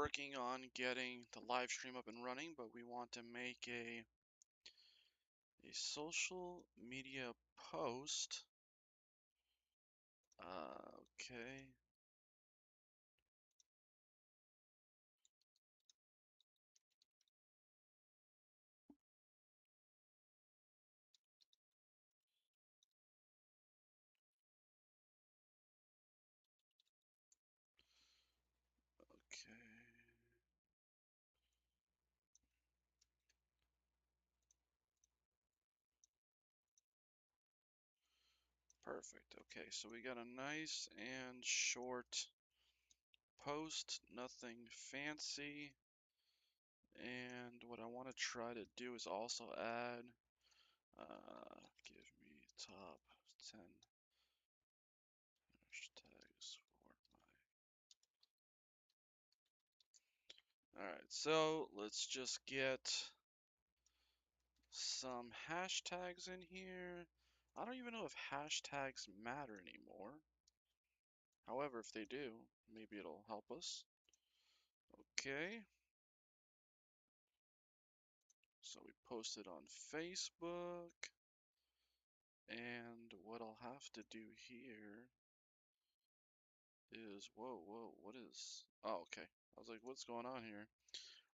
working on getting the live stream up and running, but we want to make a social media post. Okay. Okay. Perfect. Okay, so we got a nice and short post, nothing fancy. And what I want to try to do is also add, give me top 10 hashtags for my. Alright, so let's just get some hashtags in here. I don't even know if hashtags matter anymore. However, if they do, maybe it'll help us. Okay. So we posted on Facebook. And what I'll have to do here is, whoa, what is, oh, okay. I was like, what's going on here?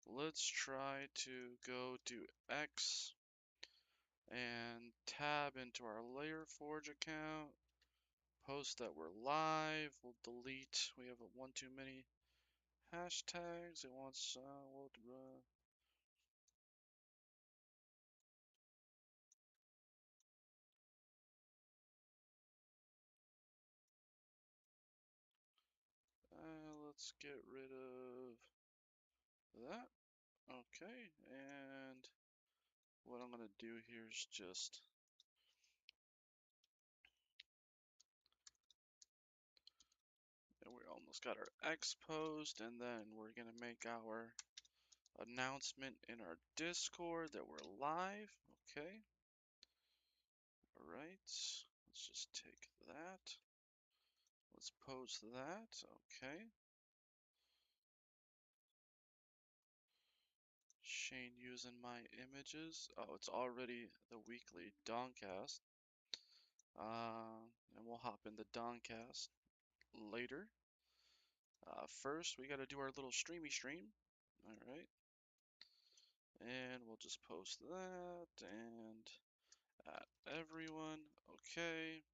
Let's try to go to X and tab into our LayerForge account. Post that we're live. We'll delete. We have one too many hashtags. It wants, let's get rid of that. Okay, and what I'm gonna do here is just and we almost got our X post, and then we're gonna make our announcement in our Discord that we're live. Okay. Alright. Let's just take that. Let's post that. Okay. Shane using my images. Oh, it's already the weekly Doncast. And we'll hop into Doncast later. First, we gotta do our little streamy stream. Alright. And we'll just post that and at everyone. Okay.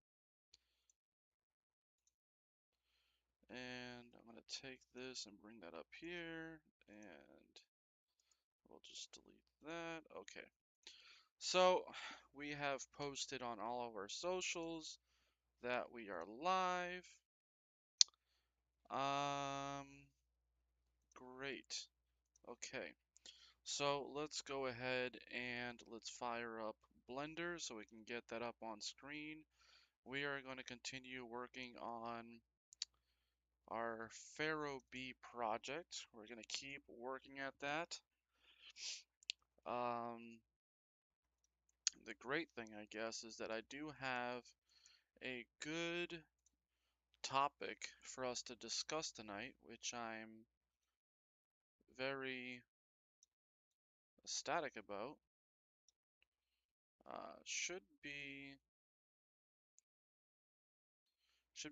And I'm going to take this and bring that up here. And we'll just delete that. Okay. So we have posted on all of our socials that we are live. Great. Okay. So let's go ahead and let's fire up Blender so we can get that up on screen. We are going to continue working on our Pharaoh Bee project. We're going to keep working at that. The great thing, I guess, is that I do have a good topic for us to discuss tonight, which I'm very ecstatic about. Should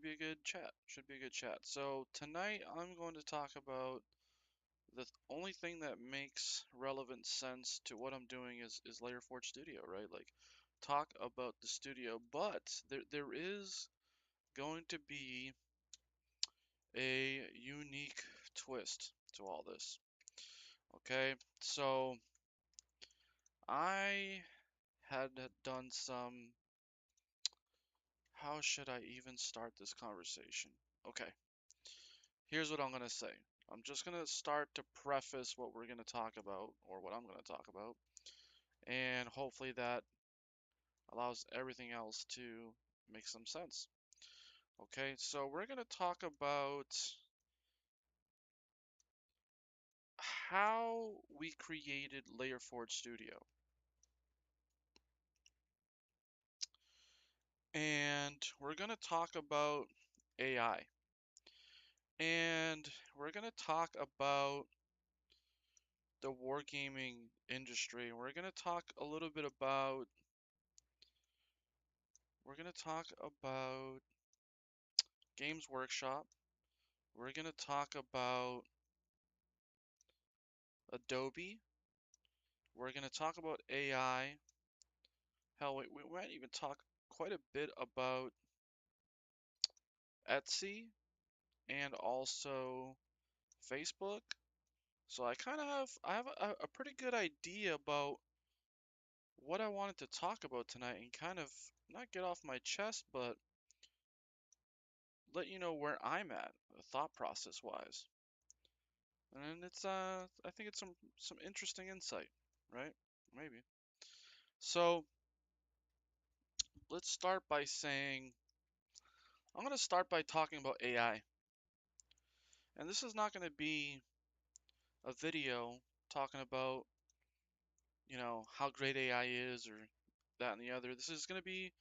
be a good chat. Should be a good chat. So tonight I'm going to talk about the only thing that makes relevant sense to what I'm doing is LayerForge Studio, right? Like talk about the studio, but there is going to be a unique twist to all this. Okay, so I had done some. How should I even start this conversation? Okay, here's what I'm gonna say. I'm just gonna start to preface what we're gonna talk about, or what I'm gonna talk about, and hopefully that allows everything else to make some sense. Okay, so we're gonna talk about how we created LayerForge Studio. And we're going to talk about AI. and we're gonna talk about the wargaming industry. We're gonna talk about Games Workshop. We're gonna talk about Adobe. We're gonna talk about AI. Hell, we might even talk quite a bit about Etsy and also Facebook. So I have a pretty good idea about what I wanted to talk about tonight and kind of not get off my chest, but let you know where I'm at, thought process wise. And I think it's some interesting insight, right? Maybe. So let's start by saying I'm gonna start by talking about AI. And this is not gonna be a video talking about, how great AI is or that and the other. This is gonna be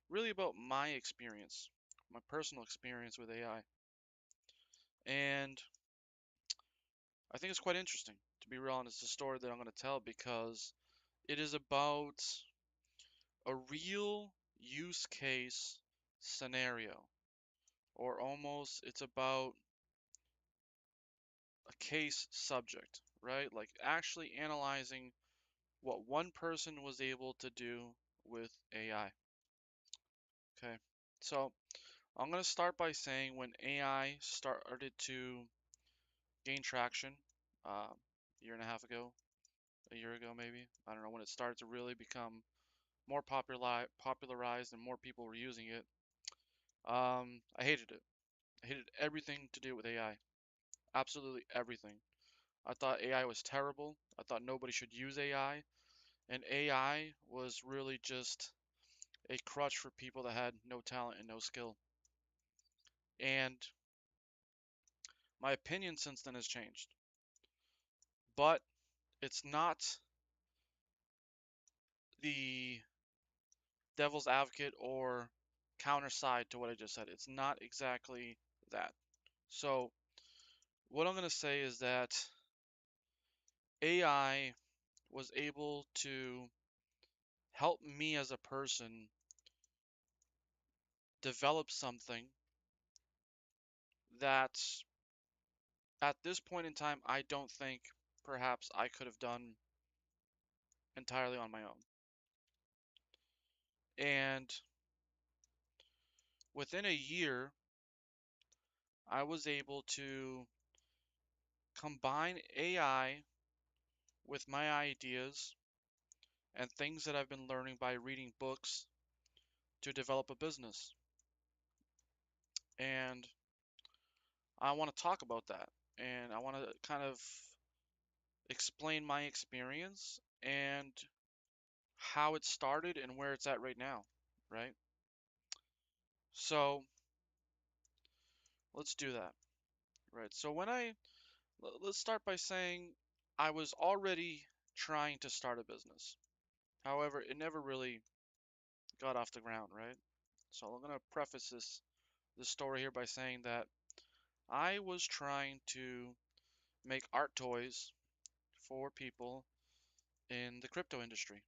really about my experience, my personal experience with AI. And I think it's quite interesting, to be real honest, the story that I'm going to tell because it is about a real use case scenario, or almost it's about a case subject, right? Like actually analyzing what one person was able to do with AI. Okay, so I'm going to start by saying when AI started to gain traction, a year and a half ago, a year ago maybe, I don't know, when it started to really become more popularized and more people were using it. I hated it. I hated everything to do with AI. Absolutely everything. I thought AI was terrible. I thought nobody should use AI. And AI was really just a crutch for people that had no talent and no skill. And my opinion since then has changed. But it's not the devil's advocate or counter side to what I just said. It's not exactly that. So, what I'm going to say is that AI was able to help me as a person develop something that at this point in time I don't think perhaps I could have done entirely on my own. And within a year, I was able to combine AI with my ideas and things that I've been learning by reading books to develop a business. And I want to talk about that. And I want to kind of explain my experience and how it started and where it's at right now, right? So let's do that, right? So let's start by saying I was already trying to start a business. However, it never really got off the ground, right? So I'm gonna preface this story here by saying that I was trying to make art toys for people in the crypto industry.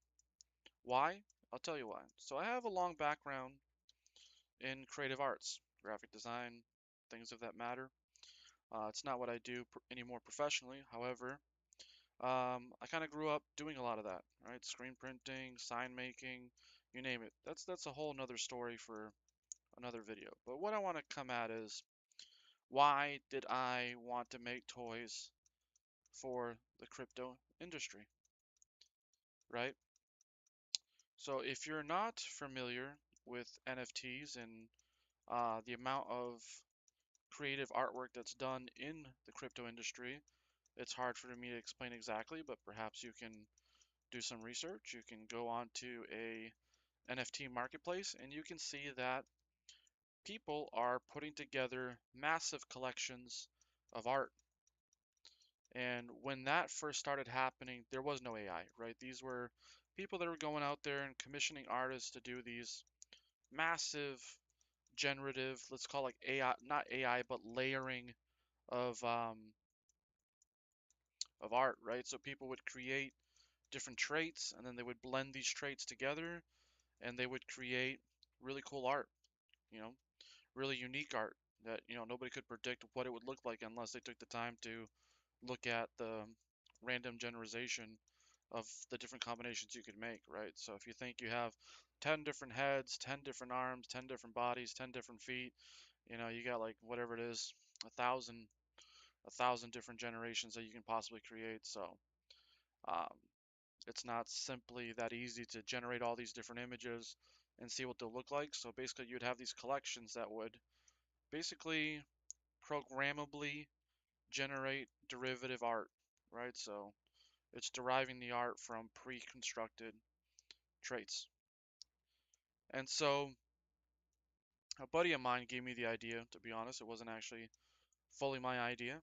Why? I'll tell you why. So I have a long background in creative arts, graphic design, things of that matter. It's not what I do anymore professionally. However, I kind of grew up doing a lot of that, right? Screen printing, sign making, you name it. That's a whole nother story for another video. But what I want to come at is why did I want to make toys for the crypto industry, right? So if you're not familiar with NFTs and the amount of creative artwork that's done in the crypto industry, it's hard for me to explain exactly, but perhaps you can do some research. You can go on to a NFT marketplace and you can see that people are putting together massive collections of art. And when that first started happening, there was no AI, right? These were people that were going out there and commissioning artists to do these massive generative, let's call it AI, not AI, but layering of um, of art, right? So people would create different traits, and then they would blend these traits together, and they would create really cool art, you know, really unique art that, nobody could predict what it would look like unless they took the time to look at the random generalization of the different combinations you could make, right? So if you think you have 10 different heads, 10 different arms, 10 different bodies, 10 different feet, you got like whatever it is, a thousand different generations that you can possibly create. So um, it's not simply that easy to generate all these different images and see what they'll look like. So basically, you'd have these collections that would basically programmably generate derivative art, right? So it's deriving the art from pre-constructed traits. And so a buddy of mine gave me the idea, to be honest, it wasn't actually fully my idea,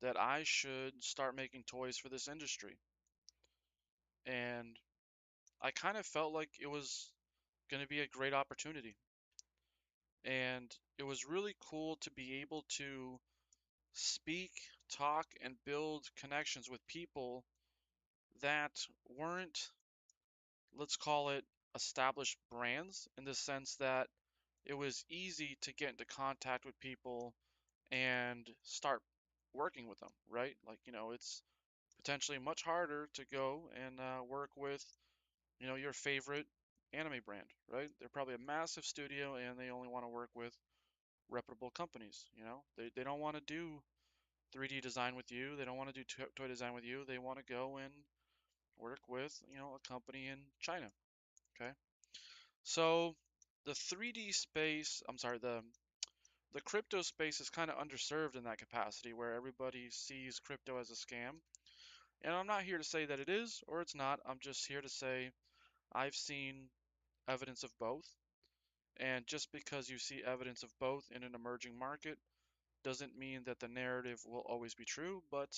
that I should start making toys for this industry. And I kind of felt like it was going to be a great opportunity. And it was really cool to be able to speak, talk, and build connections with people that weren't, let's call it, established brands, in the sense that it was easy to get into contact with people and start working with them, right? Like, it's potentially much harder to go and work with, your favorite anime brand, right? They're probably a massive studio and they only want to work with reputable companies, They don't want to do 3D design with you. They don't want to do toy design with you. They want to go and work with, a company in China, okay? So the 3D space, I'm sorry, the crypto space is kind of underserved in that capacity where everybody sees crypto as a scam. And I'm not here to say that it is or it's not. I'm just here to say I've seen evidence of both. And just because you see evidence of both in an emerging market doesn't mean that the narrative will always be true, but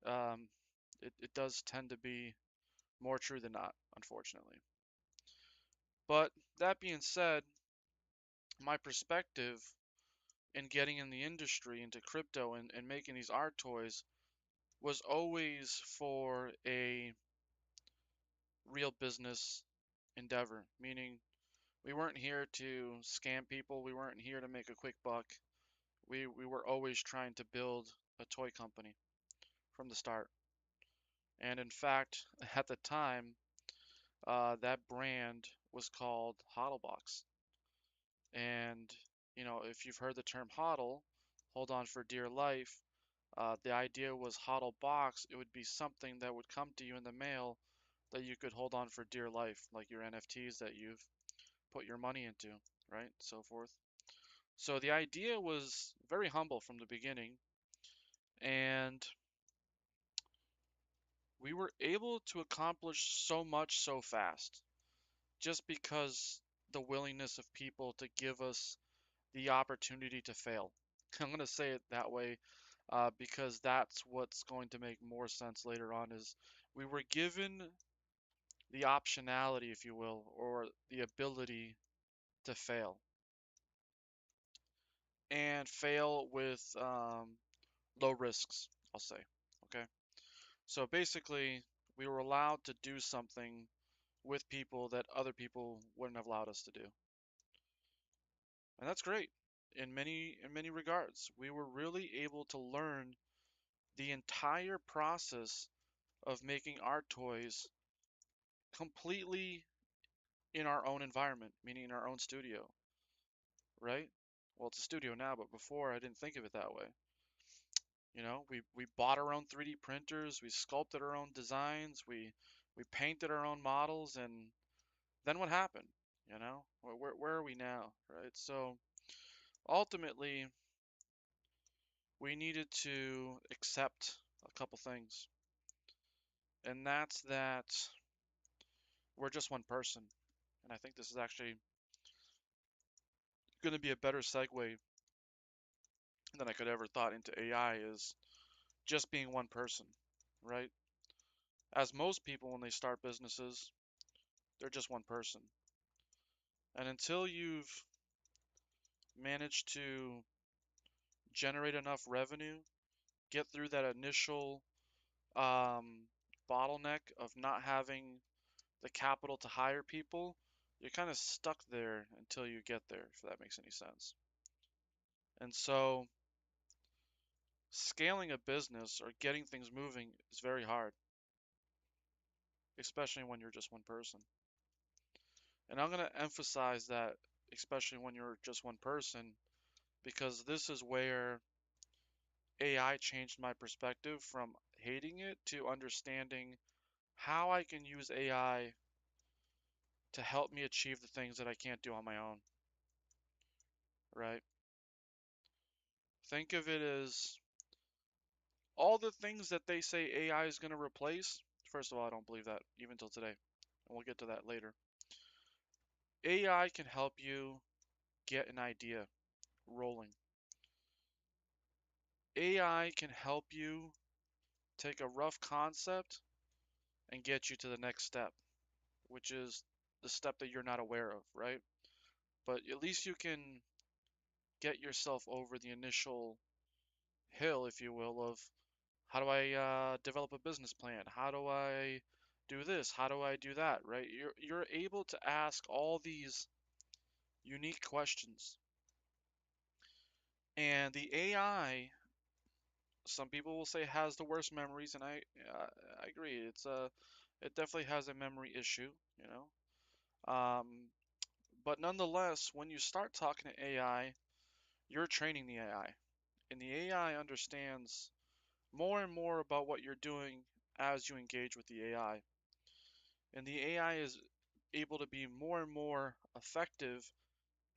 um, it does tend to be more true than not, unfortunately. But that being said, my perspective in getting in the industry into crypto and making these art toys was always for a real business endeavor, meaning we weren't here to scam people, we weren't here to make a quick buck. We were always trying to build a toy company from the start. And in fact, at the time, that brand was called HODLbox. And, if you've heard the term HODL, hold on for dear life, the idea was HODLbox, it would be something that would come to you in the mail that you could hold on for dear life, like your NFTs that you've put your money into, right? So forth. So the idea was very humble from the beginning, and we were able to accomplish so much so fast just because the willingness of people to give us the opportunity to fail. I'm going to say it that way because that's what's going to make more sense later on is we were given the optionality, if you will, or the ability to fail and fail with low risks, I'll say. Okay. So basically, we were allowed to do something with people that other people wouldn't have allowed us to do. And that's great in many regards. We were really able to learn the entire process of making art toys completely in our own environment, meaning in our own studio, right? Well, it's a studio now, but before I didn't think of it that way. We bought our own 3D printers, we sculpted our own designs, we painted our own models, and then what happened? Where are we now, right? So ultimately, we needed to accept a couple things, and that's that we're just one person. And I think this is actually going to be a better segue than I could ever thought into AI is just being one person, right? As most people, when they start businesses, they're just one person. And until you've managed to generate enough revenue, get through that initial um, bottleneck of not having the capital to hire people, you're kind of stuck there until you get there, if that makes any sense. And so, scaling a business or getting things moving is very hard, especially when you're just one person. And I'm going to emphasize that, especially when you're just one person, because this is where AI changed my perspective from hating it to understanding how I can use AI to help me achieve the things that I can't do on my own, right? Think of it as all the things that they say AI is going to replace. First of all, I don't believe that even till today, and we'll get to that later. AI can help you get an idea rolling. AI can help you take a rough concept and get you to the next step, which is the step that you're not aware of, right? But at least you can get yourself over the initial hill, if you will, of how do I develop a business plan? How do I do this? How do I do that? Right? You're able to ask all these unique questions, and the AI, some people will say, has the worst memories, and I agree. It definitely has a memory issue, you know. But nonetheless, when you start talking to AI, you're training the AI, and the AI understands more and more about what you're doing as you engage with the AI. And the AI is able to be more and more effective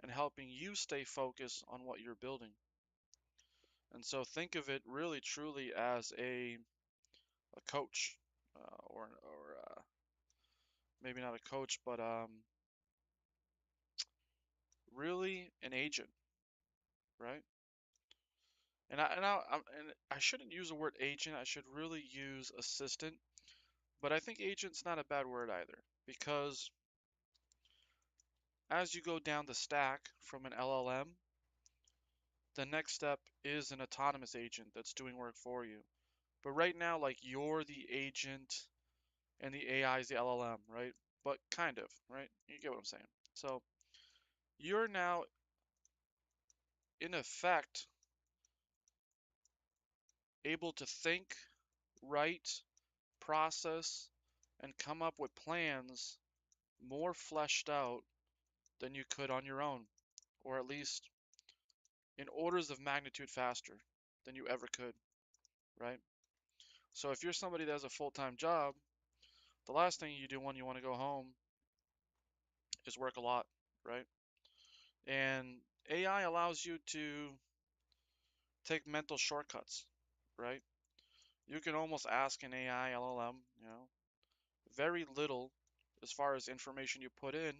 in helping you stay focused on what you're building. And so think of it really truly as a coach, or maybe not a coach, but really an agent, right? And I shouldn't use the word agent. I should really use assistant. But I think agent's not a bad word either, because as you go down the stack from an LLM, the next step is an autonomous agent that's doing work for you. But right now, like, you're the agent and the AI is the LLM, right? But kind of, right? You get what I'm saying. So you're now, in effect, able to think, write, process, and come up with plans more fleshed out than you could on your own, or at least in orders of magnitude faster than you ever could, right? So if you're somebody that has a full-time job, the last thing you do when you want to go home is work a lot, right? And AI allows you to take mental shortcuts, right? You can almost ask an AI LLM, very little as far as information you put in,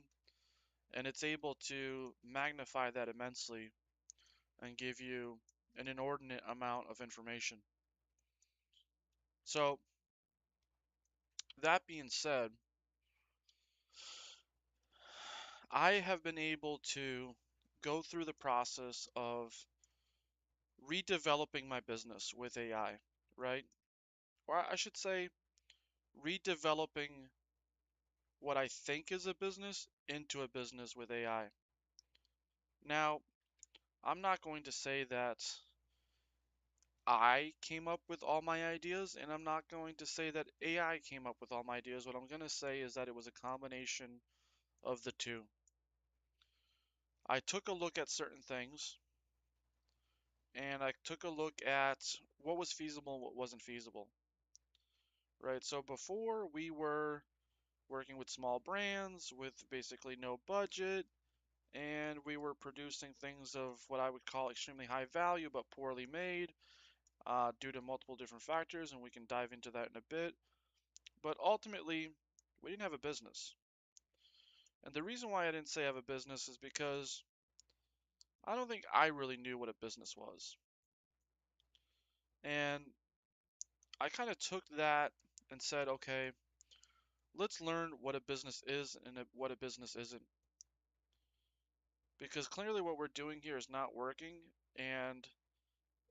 and it's able to magnify that immensely and give you an inordinate amount of information. So, that being said, I have been able to go through the process of redeveloping my business with AI, right? Or I should say, redeveloping what I think is a business into a business with AI. Now, I'm not going to say that I came up with all my ideas, and I'm not going to say that AI came up with all my ideas. What I'm going to say is that it was a combination of the two. I took a look at certain things, and I took a look at what was feasible and what wasn't feasible, right? So before, we were working with small brands with basically no budget, and we were producing things of what I would call extremely high value but poorly made due to multiple different factors, and we can dive into that in a bit. But ultimately, we didn't have a business. And the reason why I didn't say I have a business is because I don't think I really knew what a business was. And I kind of took that and said, okay, let's learn what a business is and what a business isn't. Because clearly what we're doing here is not working, and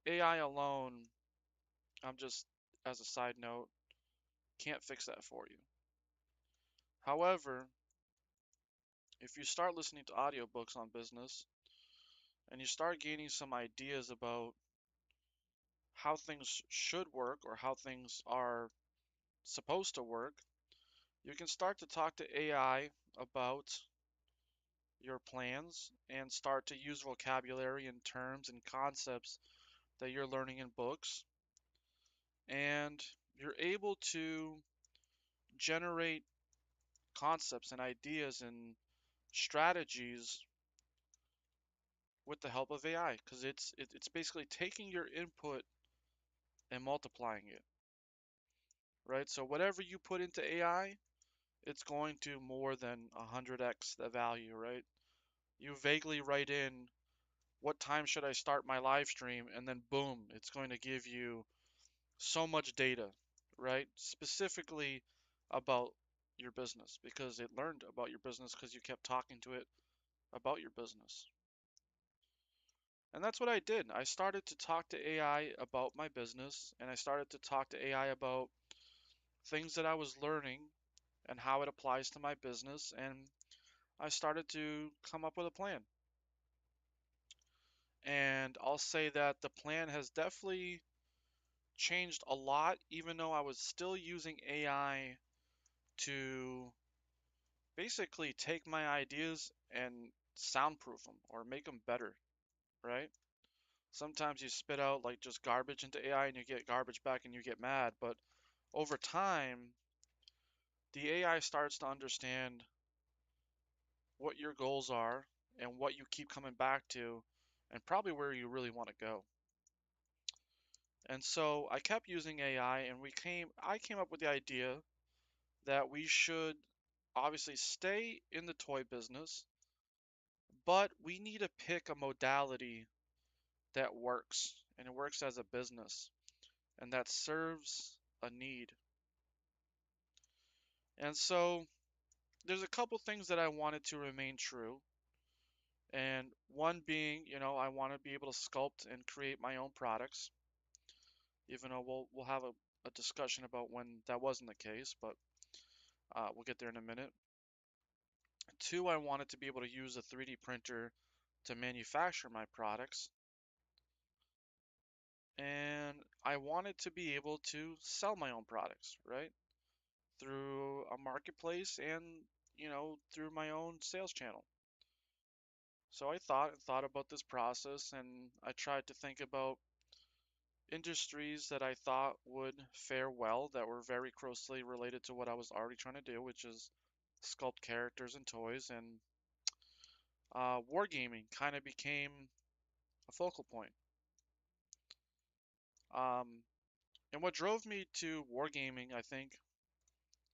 AI alone, I'm just, as a side note, can't fix that for you. However, if you start listening to audiobooks on business and you start gaining some ideas about how things should work or how things are supposed to work, you can start to talk to AI about your plans and start to use vocabulary and terms and concepts that you're learning in books. And you're able to generate concepts and ideas and strategies with the help of AI because it's basically taking your input and multiplying it, right? So whatever you put into AI, it's going to more than 100x the value, right? You vaguely write in what time should I start my live stream, and then boom, it's going to give you so much data, right? Specifically about your business because it learned about your business because you kept talking to it about your business. And that's what I did. I started to talk to AI about my business and I started to talk to AI about things that I was learning and how it applies to my business. And I started to come up with a plan. And I'll say that the plan has definitely changed a lot, even though I was still using AI to basically take my ideas and soundproof them or make them better, right? Sometimes you spit out like just garbage into AI and you get garbage back and you get mad, but over time, the AI starts to understand what your goals are and what you keep coming back to and probably where you really want to go. And so I kept using AI and I came up with the idea that we should obviously stay in the toy business, but we need to pick a modality that works and it works as a business and that serves a need. And so there's a couple things that I wanted to remain true. And one being, I want to be able to sculpt and create my own products, even though we'll have a discussion about when that wasn't the case, but we'll get there in a minute. Two, I wanted to be able to use a 3D printer to manufacture my products. And I wanted to be able to sell my own products, right? Through a marketplace and, through my own sales channel. So I thought and thought about this process and I tried to think about industries that I thought would fare well that were very closely related to what I was already trying to do, which is sculpt characters and toys. And wargaming kind of became a focal point. Um, and what drove me to wargaming, I think,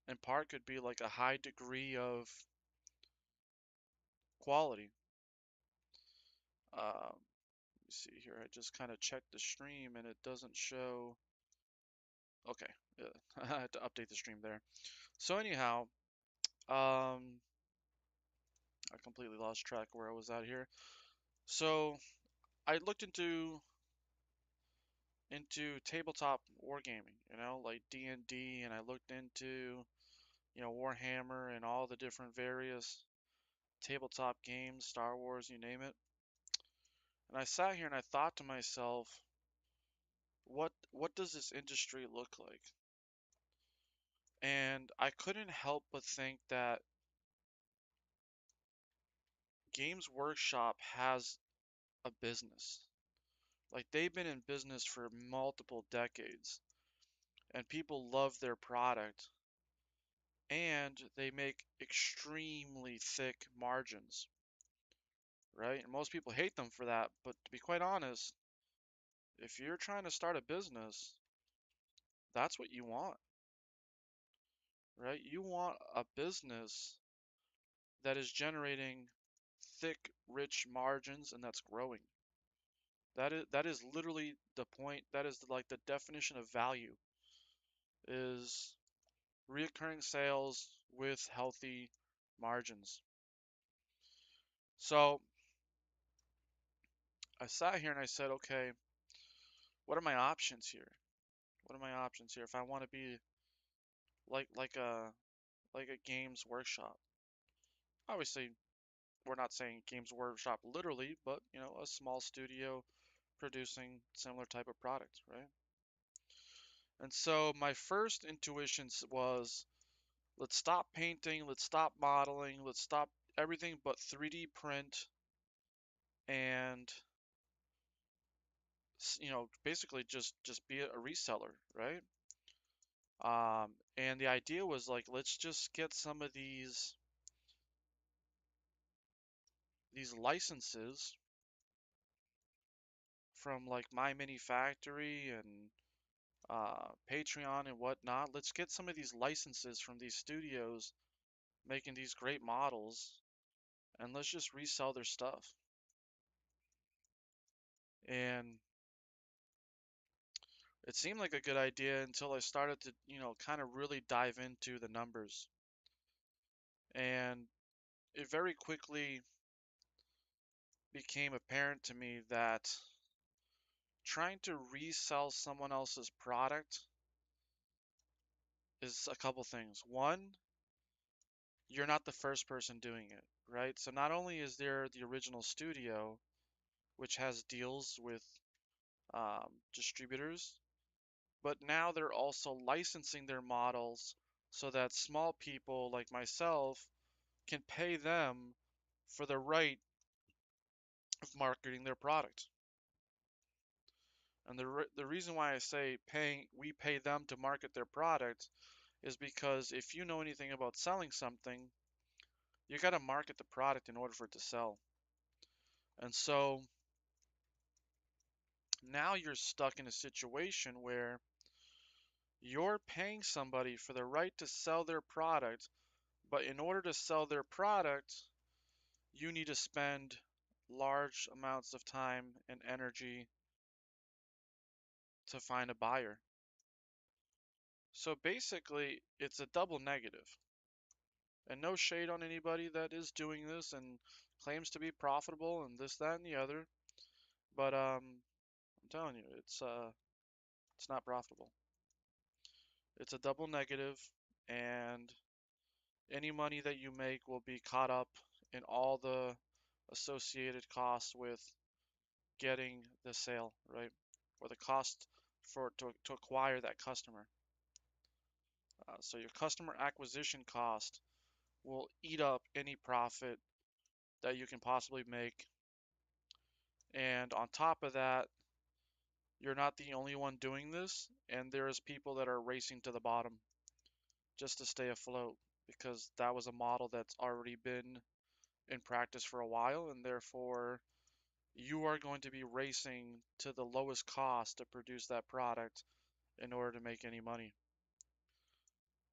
in part could be like a high degree of quality. Let me see here. I just kind of checked the stream and it doesn't show. Okay, yeah. I had to update the stream there. So anyhow, um, I completely lost track where I was at here. So I looked into tabletop wargaming, like D&D, and D, and I looked into, Warhammer and all the different various tabletop games, Star Wars, you name it. And I sat here and I thought to myself, what does this industry look like? And I couldn't help but think that Games Workshop has a business. Like they've been in business for multiple decades and people love their product and they make extremely thick margins, right? And most people hate them for that, but to be quite honest, if you're trying to start a business, that's what you want, right? You want a business that is generating thick, rich margins and that's growing. That is literally the point. That is like the definition of value is reoccurring sales with healthy margins. So I sat here and I said, okay, what are my options here? What are my options here if I want to be like like a like a games workshop? Obviously, we're not saying games workshop literally, but a small studio producing similar type of products, right? And so my first intuition was, let's stop painting, let's stop modeling, let's stop everything but 3D print and basically just be a reseller, right? And the idea was like, let's just get some of these licenses from like My Mini Factory and Patreon and whatnot. Let's get some of these licenses from these studios making these great models, and let's just resell their stuff. And it seemed like a good idea until I started to, kind of really dive into the numbers. And it very quickly became apparent to me that trying to resell someone else's product is a couple things. One, you're not the first person doing it, right? So not only is there the original studio, which has deals with distributors, but now they're also licensing their models so that small people like myself can pay them for the right of marketing their product. And the reason why I say we pay them to market their product is because if you know anything about selling something, you got to market the product in order for it to sell. And so now you're stuck in a situation where you're paying somebody for the right to sell their product, but in order to sell their product, you need to spend large amounts of time and energy to find a buyer. So basically, it's a double negative. And no shade on anybody that is doing this and claims to be profitable and this, that, and the other. But I'm telling you, it's not profitable. It's a double negative, and any money that you make will be caught up in all the associated costs with getting the sale, right? Or the cost to acquire that customer. So your customer acquisition cost will eat up any profit that you can possibly make. And on top of that, you're not the only one doing this, and there's people that are racing to the bottom just to stay afloat because that was a model that's already been in practice for a while, and therefore you are going to be racing to the lowest cost to produce that product in order to make any money.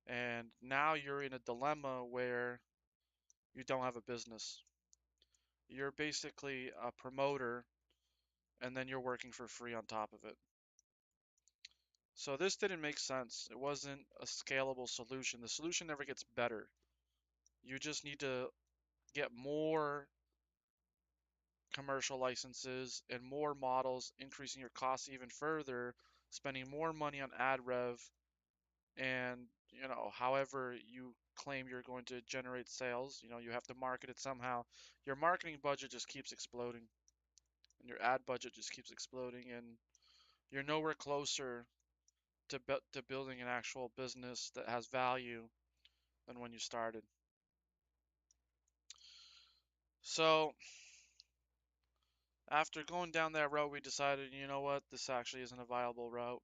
And now you're in a dilemma where you don't have a business. You're basically a promoter, and then you're working for free on top of it. So this didn't make sense. It wasn't a scalable solution. The solution never gets better. You just need to get more commercial licenses and more models, increasing your costs even further, spending more money on ad rev, and however you claim you're going to generate sales, you have to market it somehow. Your marketing budget just keeps exploding, and your ad budget just keeps exploding, and you're nowhere closer to building an actual business that has value than when you started. So after going down that road, we decided, you know what, this actually isn't a viable route.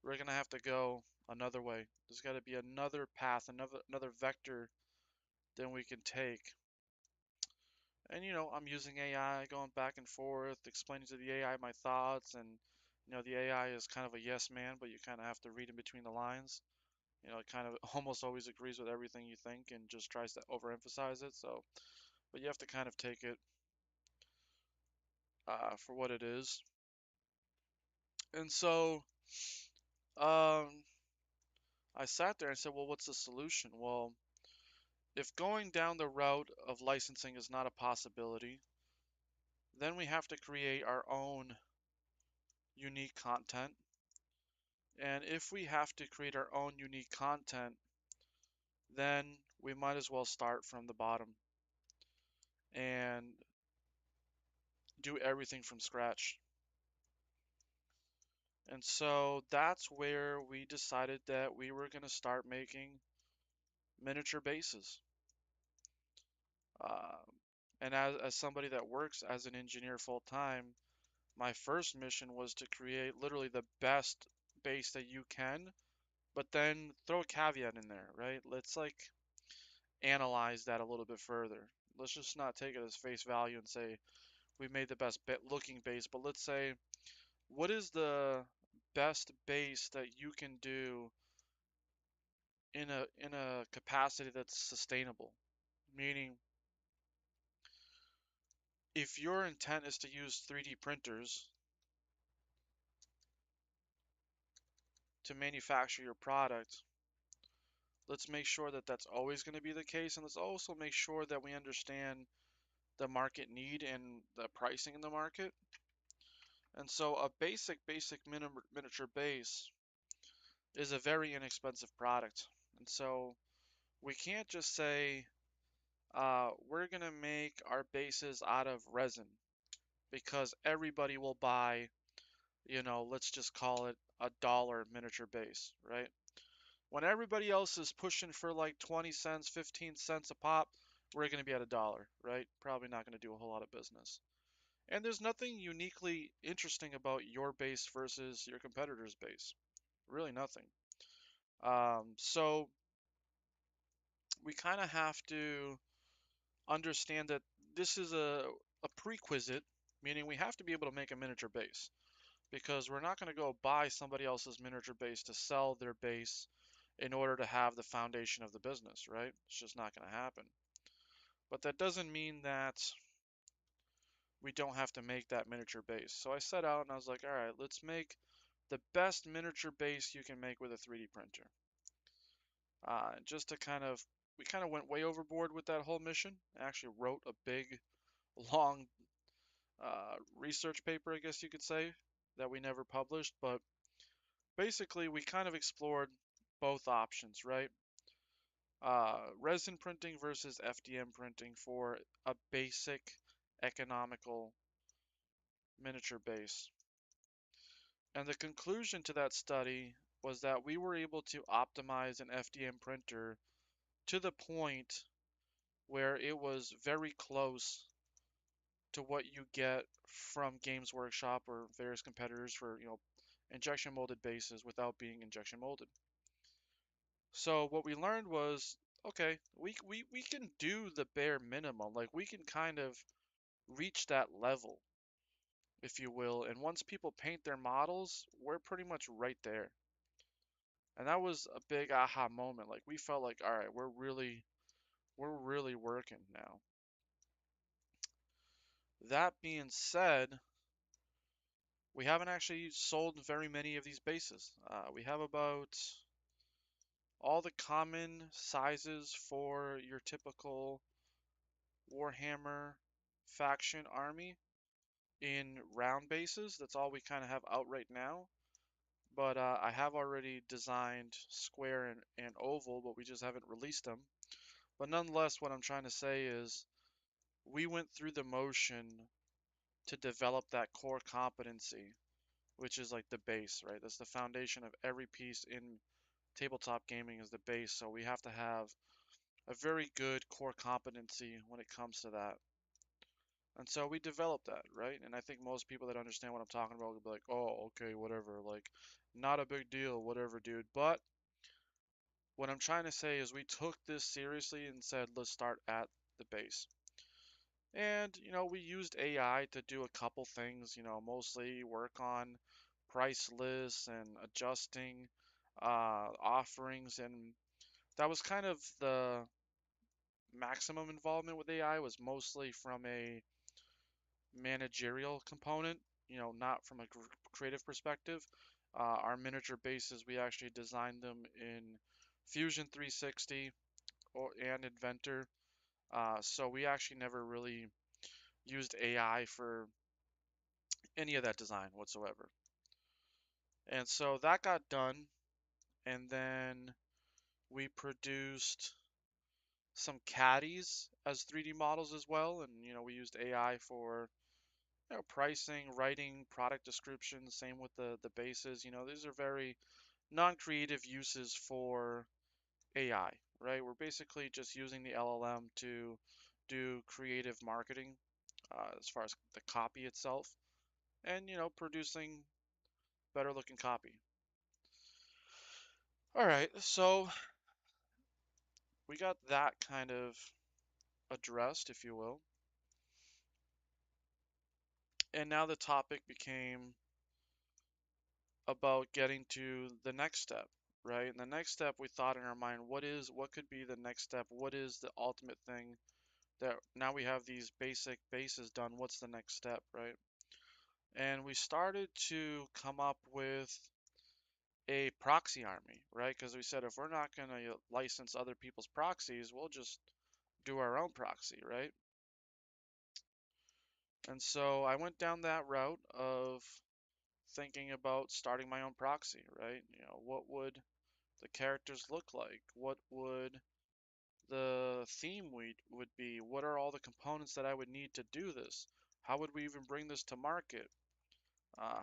We're gonna have to go another way. There's got to be another path, another vector than we can take. And I'm using AI, going back and forth, explaining to the AI my thoughts, and the AI is kind of a yes man, but you kind of have to read in between the lines. It kind of almost always agrees with everything you think and just tries to overemphasize it. So, but you have to kind of take it for what it is. And so, um, I sat there and said, well, what's the solution? Well, if going down the route of licensing is not a possibility, then we have to create our own unique content. And if we have to create our own unique content, then we might as well start from the bottom and do everything from scratch. And so that's where we decided that we were going to start making miniature bases. Uh, and as somebody that works as an engineer full time, my first mission was to create literally the best base that you can, but then throw a caveat in there, right? Let's like analyze that a little bit further. Let's just not take it as face value and say we made the best looking base, but let's say what is the best base that you can do in a capacity that's sustainable? Meaning, if your intent is to use 3D printers to manufacture your product, let's make sure that that's always going to be the case, and let's also make sure that we understand the market need and the pricing in the market. And so a basic miniature base is a very inexpensive product. And so we can't just say we're going to make our bases out of resin because everybody will buy, let's just call it $1 miniature base, right? When everybody else is pushing for like 20 cents, 15 cents a pop, we're going to be at $1, right? Probably not going to do a whole lot of business. And there's nothing uniquely interesting about your base versus your competitor's base. Really nothing. So we kind of have to understand that this is a prerequisite, meaning we have to be able to make a miniature base because we're not going to go buy somebody else's miniature base to sell their base in order to have the foundation of the business, right? It's just not going to happen. But that doesn't mean that we don't have to make that miniature base. So I set out and I was like, all right, let's make the best miniature base you can make with a 3D printer. Just to we kind of went way overboard with that whole mission. I actually wrote a big, long research paper, I guess you could say, that we never published. But basically, we kind of explored both options, right? Resin printing versus FDM printing for a basic economical miniature base. And the conclusion to that study was that we were able to optimize an FDM printer to the point where it was very close to what you get from Games Workshop or various competitors for, injection molded bases without being injection molded. So what we learned was, okay, we can do the bare minimum. Like we can kind of reach that level, if you will. And once people paint their models, we're pretty much right there. And that was a big aha moment. Like we felt like, all right, we're really working now. That being said, we haven't actually sold very many of these bases. We have about all the common sizes for your typical Warhammer faction army in round bases. That's all we kind of have out right now. But I have already designed square and oval, but we just haven't released them. But nonetheless, what I'm trying to say is we went through the motion to develop that core competency, which is like the base, right? That's the foundation of every piece in tabletop gaming is the base. So we have to have a very good core competency when it comes to that. And so we developed that, right? And I think most people that understand what I'm talking about will be like, oh, okay, whatever. Like, not a big deal, whatever, dude. But what I'm trying to say is we took this seriously and said, let's start at the base. And, we used AI to do a couple things, mostly work on price lists and adjusting offerings. And that was kind of the maximum involvement with AI was mostly from a managerial component, not from a creative perspective. Our miniature bases, we actually designed them in Fusion 360 and Inventor. So we actually never really used AI for any of that design whatsoever. And so that got done, and then we produced some caddies as 3D models as well, and we used AI for pricing, writing, product descriptions. Same with the bases. These are very non-creative uses for AI, right? We're basically just using the LLM to do creative marketing as far as the copy itself, and producing better looking copy. All right, so we got that kind of addressed, if you will. And now the topic became about getting to the next step, right? And the next step, we thought in our mind, what could be the next step? What is the ultimate thing that now we have these basic bases done? What's the next step, right? And we started to come up with a proxy army, right? Because we said if we're not going to license other people's proxies, we'll just do our own proxy, right? And so I went down that route of thinking about starting my own proxy, right? What would the characters look like? What would the theme would be? What are all the components that I would need to do this? How would we even bring this to market?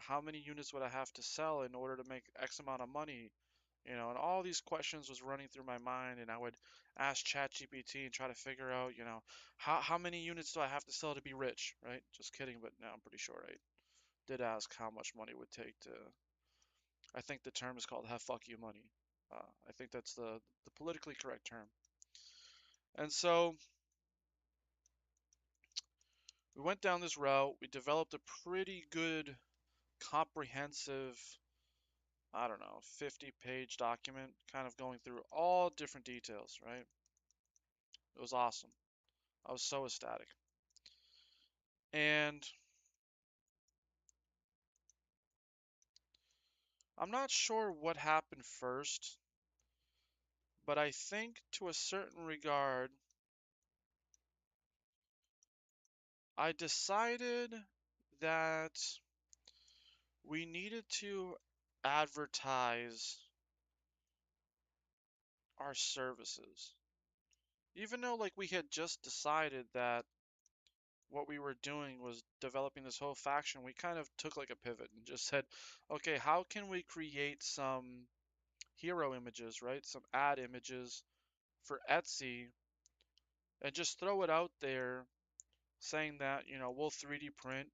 How many units would I have to sell in order to make X amount of money? And all these questions was running through my mind, and I would ask ChatGPT and try to figure out, how many units do I have to sell to be rich, right? Just kidding, but now I'm pretty sure I did ask how much money it would take to, I think the term is called have fuck you money. I think that's the politically correct term. And so we went down this route. We developed a pretty good, comprehensive, I don't know, 50-page document, kind of going through all different details, right? It was awesome. I was so ecstatic. And I'm not sure what happened first, but I think to a certain regard, I decided that we needed to advertise our services. Even though like we had just decided that what we were doing was developing this whole faction, we kind of took like a pivot and just said, okay, how can we create some hero images, right? Some ad images for Etsy and just throw it out there saying that, we'll 3D print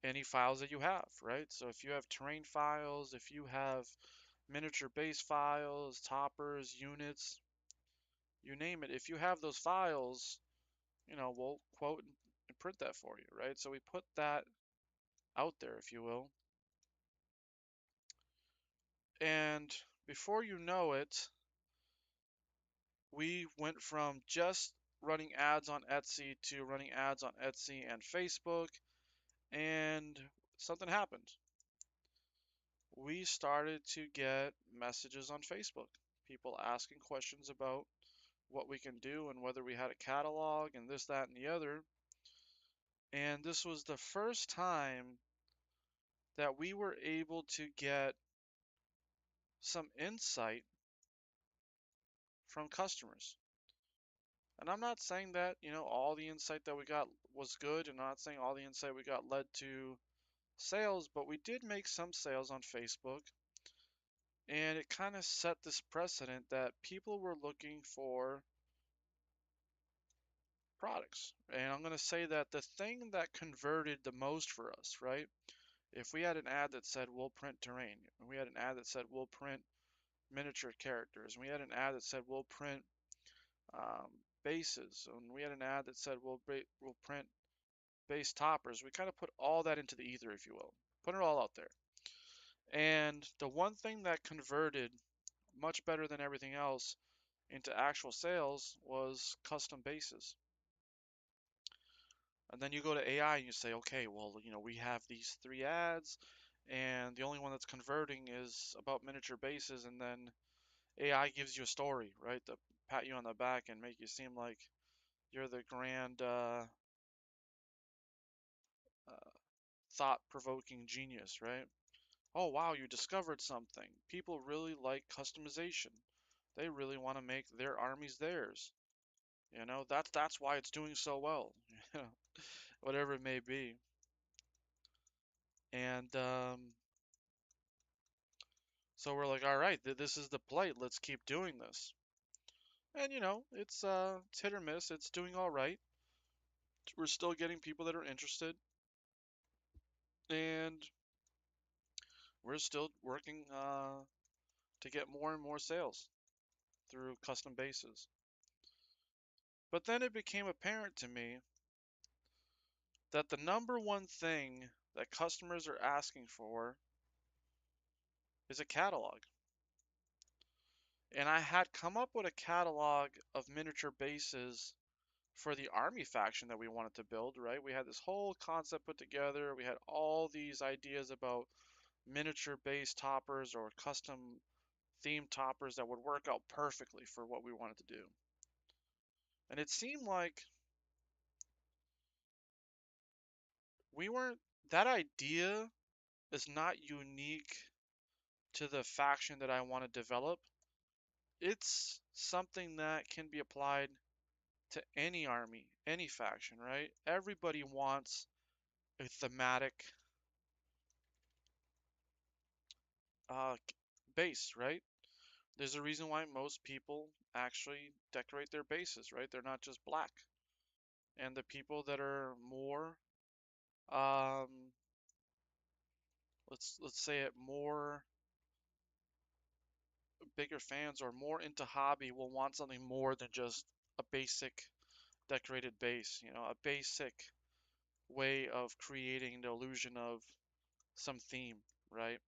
any files that you have, right? So if you have terrain files, if you have miniature base files, toppers, units, you name it, if you have those files, we'll quote and print that for you, right? So we put that out there, if you will. And before you know it, we went from just running ads on Etsy to running ads on Etsy and Facebook, and something happened. We started to get messages on Facebook, people asking questions about what we can do and whether we had a catalog and this, that, and the other. And this was the first time that we were able to get some insight from customers. And I'm not saying that, all the insight that we got was good, and I'm not saying all the insight we got led to sales, but we did make some sales on Facebook. And it kind of set this precedent that people were looking for products. And I'm going to say that the thing that converted the most for us, right? If we had an ad that said we'll print terrain, and we had an ad that said we'll print miniature characters, and we had an ad that said we'll print um, bases, and we had an ad that said we'll print base toppers, we kind of put all that into the ether, if you will. Put it all out there. And the one thing that converted much better than everything else into actual sales was custom bases. And then you go to AI and you say, okay, well, we have these 3 ads, and the only one that's converting is about miniature bases, and then AI gives you a story, right? To pat you on the back and make you seem like you're the grand uh, thought-provoking genius, right? Oh wow, you discovered something. People really like customization. They really want to make their armies theirs. That's why it's doing so well. Whatever it may be. And so we're like, all right, this is the plate. Let's keep doing this. And it's hit or miss. It's doing all right. We're still getting people that are interested, and we're still working to get more and more sales through custom bases. But then it became apparent to me that the number one thing that customers are asking for is a catalog. And I had come up with a catalog of miniature bases for the army faction that we wanted to build, right? We had this whole concept put together. We had all these ideas about miniature base toppers or custom theme toppers that would work out perfectly for what we wanted to do. And it seemed like we weren't, that idea is not unique to the faction that I want to develop. It's something that can be applied to any army, any faction, right? Everybody wants a thematic uh, base, right? There's a reason why most people actually decorate their bases, right? They're not just black. And the people that are more, um, let's say it, more bigger fans or more into hobby will want something more than just a basic decorated base, a basic way of creating the illusion of some theme, right?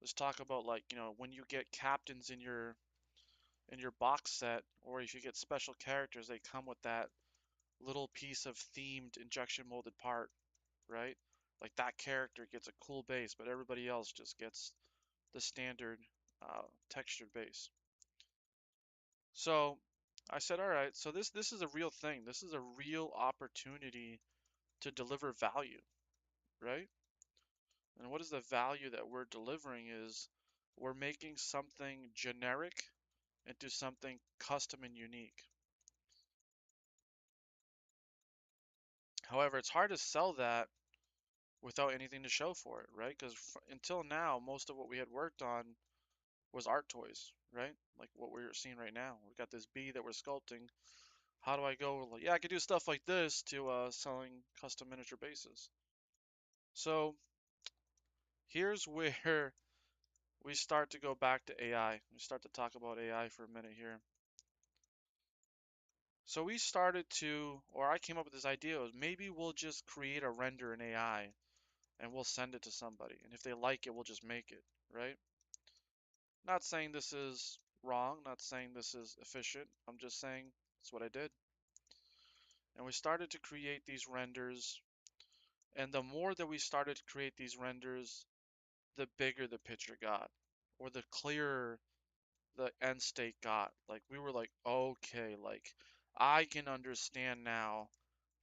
Let's talk about, like, when you get captains in your box set, or if you get special characters, they come with that little piece of themed injection molded part, right? Like that character gets a cool base, but everybody else just gets the standard textured base. So I said, all right, so this is a real thing. This is a real opportunity to deliver value, right? And what is the value that we're delivering is we're making something generic into something custom and unique. However, it's hard to sell that without anything to show for it, right? Because until now, most of what we had worked on was art toys, right? Like what we're seeing right now. We got this bee that we're sculpting. How do I go? Like, yeah, I could do stuff like this to selling custom miniature bases. So here's where we start to go back to AI. We start to talk about AI for a minute here. So we started to, or I came up with this idea, was maybe we'll just create a render in AI and we'll send it to somebody. And if they like it, we'll just make it, right? Not saying this is wrong, not saying this is efficient. I'm just saying that's what I did. And we started to create these renders. And the more that we started to create these renders, the bigger the picture got, or the clearer the end state got. Like, we were like, okay, like, I can understand now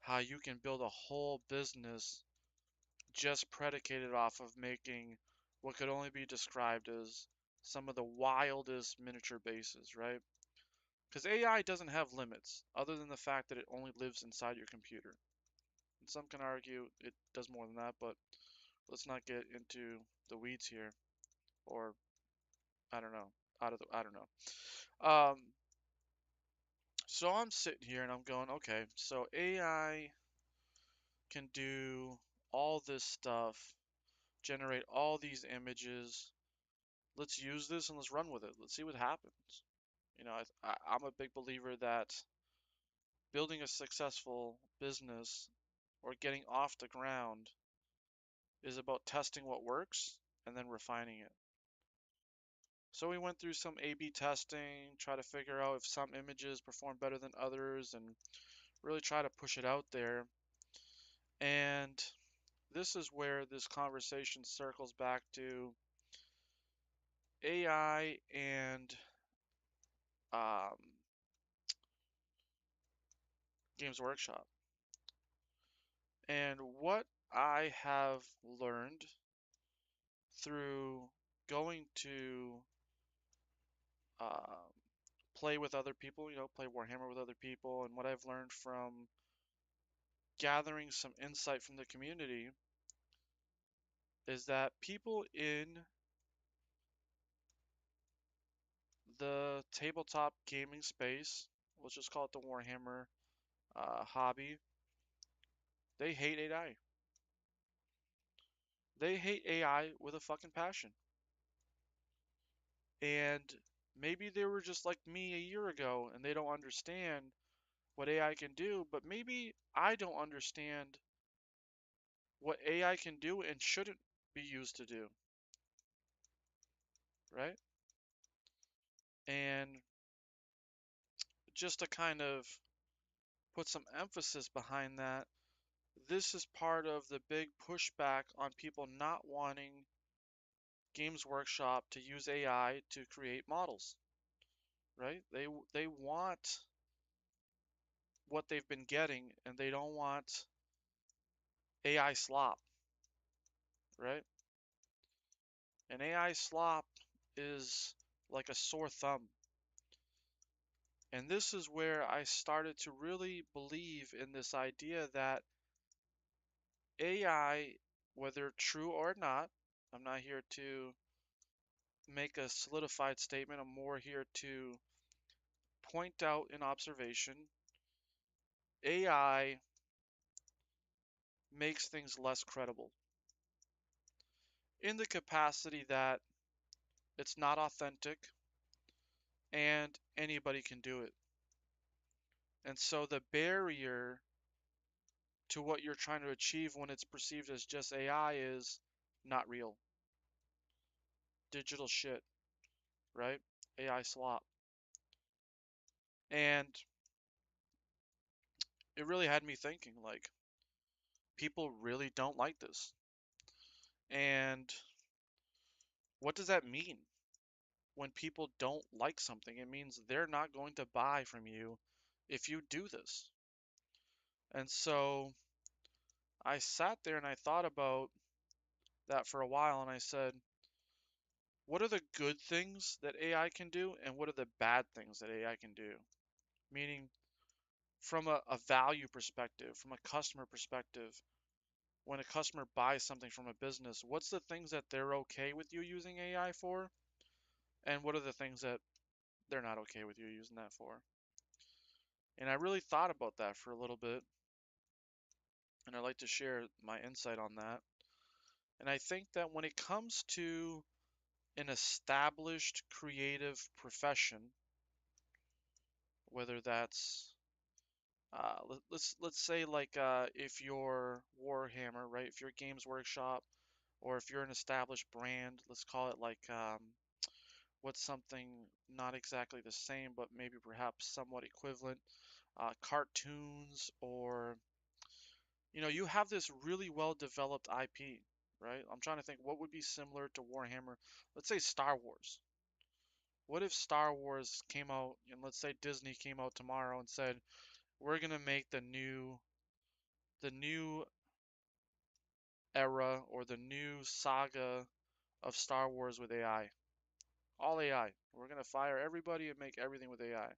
how you can build a whole business just predicated off of making what could only be described as some of the wildest miniature bases, right? Because AI doesn't have limits, other than the fact that it only lives inside your computer. And some can argue it does more than that, but let's not get into the weeds here, or I don't know, I don't know. So I'm sitting here and I'm going, okay, so AI can do all this stuff, generate all these images. Let's use this and let's run with it. Let's see what happens. I'm a big believer that building a successful business or getting off the ground is about testing what works and then refining it. So we went through some A/B testing, try to figure out if some images perform better than others, and really try to push it out there. And this is where this conversation circles back to AI and um, Games Workshop. And what I have learned through going to uh, play with other people, play Warhammer with other people, and what I've learned from gathering some insight from the community is that people in the tabletop gaming space, let's just call it the Warhammer hobby, they hate AI. They hate AI with a fucking passion. And maybe they were just like me a year ago and they don't understand what AI can do, but maybe I don't understand what AI can do and shouldn't be used to do, right? And just to kind of put some emphasis behind that, this is part of the big pushback on people not wanting Games Workshop to use AI to create models, right? They want what they've been getting and they don't want AI slop, right? And AI slop is like a sore thumb. And this is where I started to really believe in this idea that AI, whether true or not, I'm not here to make a solidified statement. I'm more here to point out an observation. AI makes things less credible in the capacity that it's not authentic and anybody can do it. And so the barrier to what you're trying to achieve when it's perceived as just AI is not real. Digital shit, right? AI slop. And it really had me thinking, like, people really don't like this. And what does that mean when people don't like something? It means they're not going to buy from you if you do this. And so I sat there and I thought about that for a while and I said, what are the good things that AI can do and what are the bad things that AI can do? Meaning, from a value perspective, from a customer perspective, when a customer buys something from a business, what's the things that they're okay with you using AI for? And what are the things that they're not okay with you using that for? And I really thought about that for a little bit, and I'd like to share my insight on that. And I think that when it comes to an established creative profession, whether that's let's say like if you're Warhammer, right? If you're Games Workshop, or if you're an established brand, let's call it like what's something not exactly the same, but maybe perhaps somewhat equivalent, cartoons, or you have this really well developed IP, right? I'm trying to think what would be similar to Warhammer. Let's say Star Wars. What if Star Wars came out, and let's say Disney came out tomorrow and said, we're gonna make the new era or the new saga of Star Wars with AI. All AI. We're gonna fire everybody and make everything with AI.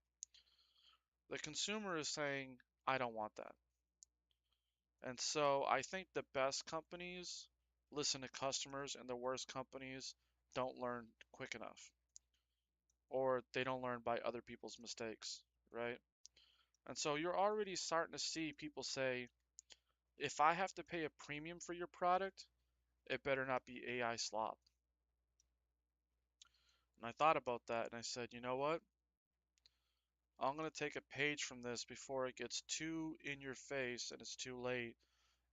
The consumer is saying, I don't want that. And so I think the best companies listen to customers and the worst companies don't learn quick enough. Or they don't learn by other people's mistakes, right? And so you're already starting to see people say, if I have to pay a premium for your product, it better not be AI slop. And I thought about that and I said, you know what? I'm going to take a page from this before it gets too in your face and it's too late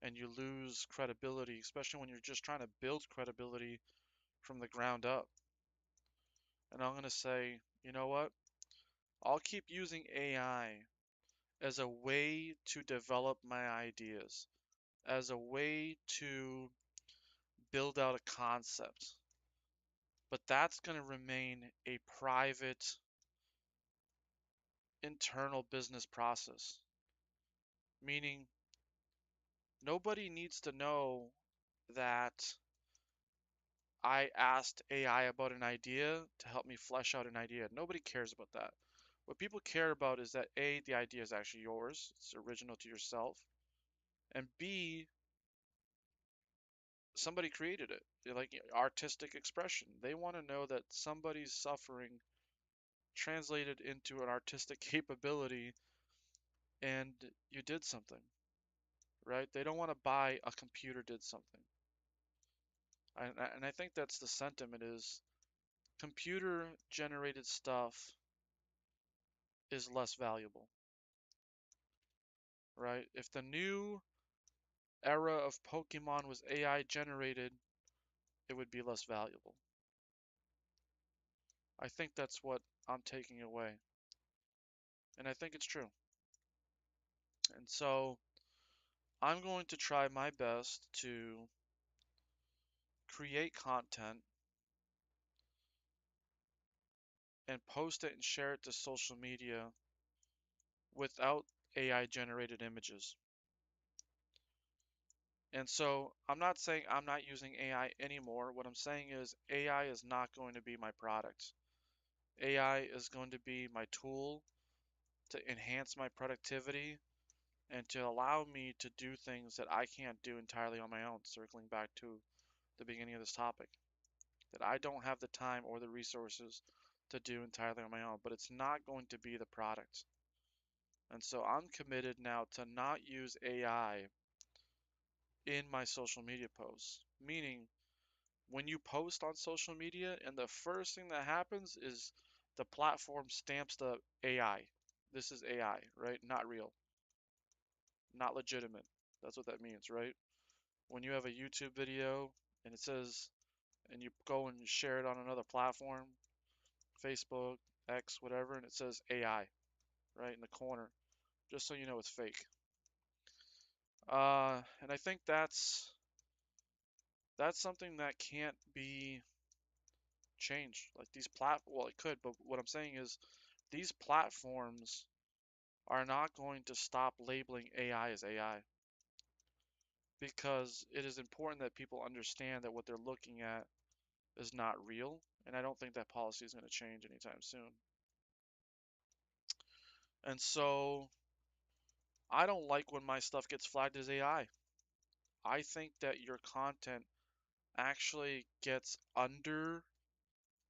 and you lose credibility, especially when you're just trying to build credibility from the ground up. And I'm going to say, you know what? I'll keep using AI as a way to develop my ideas, as a way to build out a concept. But that's going to remain a private, internal business process. Meaning, nobody needs to know that I asked AI about an idea to help me flesh out an idea. Nobody cares about that. What people care about is that A, the idea is actually yours, it's original to yourself, and B, somebody created it. They're like artistic expression. They want to know that somebody's suffering translated into an artistic capability and you did something, right? They don't want to buy a computer did something. And I think that's the sentiment is computer generated stuff is less valuable, right? If the new era of Pokemon was AI generated, it would be less valuable. I think that's what I'm taking away. And I think it's true. And so I'm going to try my best to create content and post it and share it to social media without AI generated images. And so I'm not saying I'm not using AI anymore. What I'm saying is AI is not going to be my product. AI is going to be my tool to enhance my productivity and to allow me to do things that I can't do entirely on my own, circling back to the beginning of this topic, that I don't have the time or the resources to do entirely on my own, but it's not going to be the product. And so I'm committed now to not use AI in my social media posts, meaning when you post on social media and the first thing that happens is the platform stamps the AI. This is AI, right? Not real, not legitimate. That's what that means, right? When you have a YouTube video and it says, and you go and share it on another platform, Facebook, X, whatever, and it says AI right in the corner, just so you know it's fake. And I think that's something that can't be changed. Like well, it could, but what I'm saying is these platforms are not going to stop labeling AI as AI because it is important that people understand that what they're looking at is not real, and I don't think that policy is going to change anytime soon. And so I don't like when my stuff gets flagged as AI. I think that your content actually gets under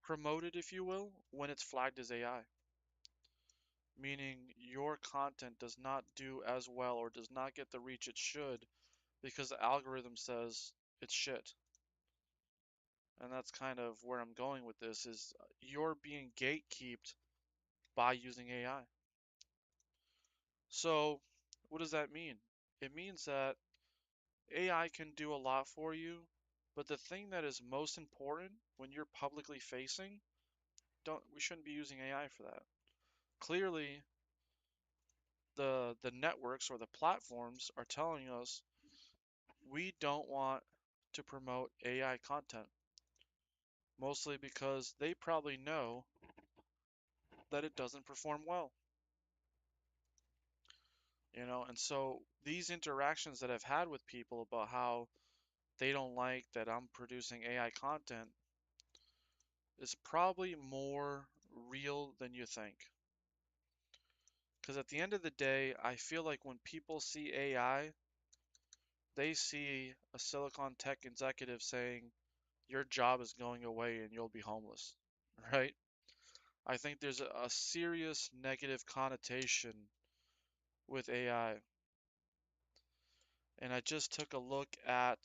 promoted, if you will, when it's flagged as AI. Meaning your content does not do as well or does not get the reach it should because the algorithm says it's shit. And that's kind of where I'm going with this is you're being gatekept by using AI. So what does that mean? It means that AI can do a lot for you, but the thing that is most important when you're publicly facing, we shouldn't be using AI for that. Clearly, the networks or the platforms are telling us we don't want to promote AI content, mostly because they probably know that it doesn't perform well. And so these interactions that I've had with people about how they don't like that I'm producing AI content is probably more real than you think. Because at the end of the day, I feel like when people see AI, they see a Silicon Tech executive saying, your job is going away and you'll be homeless, right? I think there's a serious negative connotation with AI. And I just took a look at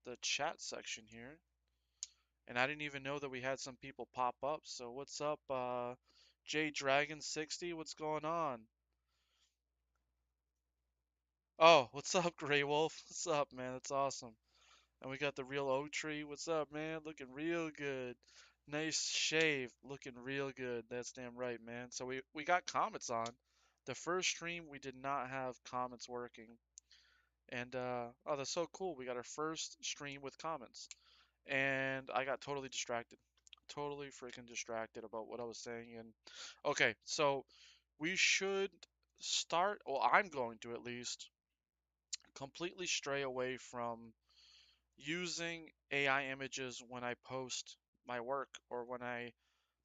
the chat section here, and I didn't even know that we had some people pop up. So what's up, J Dragon 60? What's going on? Oh, what's up, Grey Wolf? What's up, man? That's awesome. And we got the real oak tree. What's up, man? Looking real good. Nice shave. Looking real good. That's damn right, man. So we got comments on. The first stream we did not have comments working. And oh, that's so cool. We got our first stream with comments. And I got totally distracted. Totally freaking distracted about what I was saying. And okay, so we should start, well, I'm going to at least completely stray away from using AI images when I post my work or when I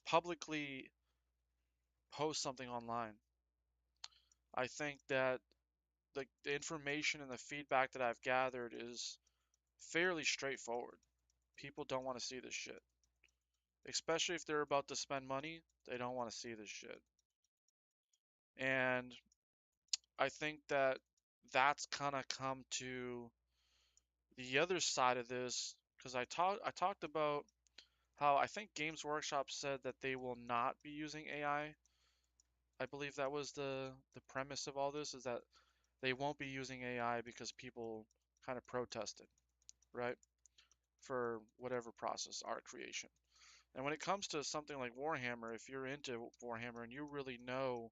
publicly post something online. I think that the information and the feedback that I've gathered is fairly straightforward. People don't want to see this shit. Especially if they're about to spend money, they don't want to see this shit. And I think that that's kind of come to the other side of this because I talked about how I think Games Workshop said that they will not be using AI. I believe that was the premise of all this is that they won't be using AI because people kind of protested, right? For whatever process, art creation. And when it comes to something like Warhammer, if you're into Warhammer and you really know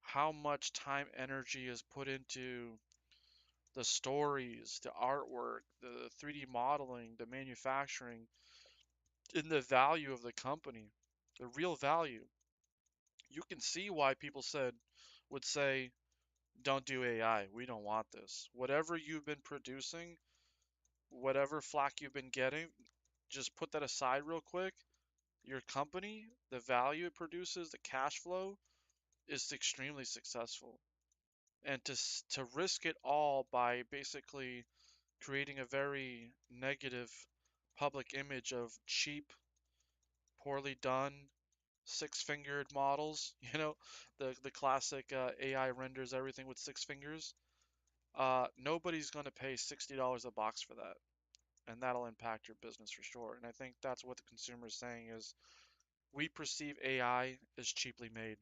how much time, energy is put into the stories, the artwork, the 3D modeling, the manufacturing, and the value of the company, the real value, you can see why people would say, don't do AI. We don't want this. Whatever you've been producing, whatever flack you've been getting, just put that aside real quick. Your company, the value it produces, the cash flow is extremely successful. And to risk it all by basically creating a very negative public image of cheap, poorly done, six-fingered models, the classic AI renders everything with six fingers. Nobody's going to pay $60 a box for that, and that'll impact your business for sure. And I think that's what the consumer is saying is we perceive AI as cheaply made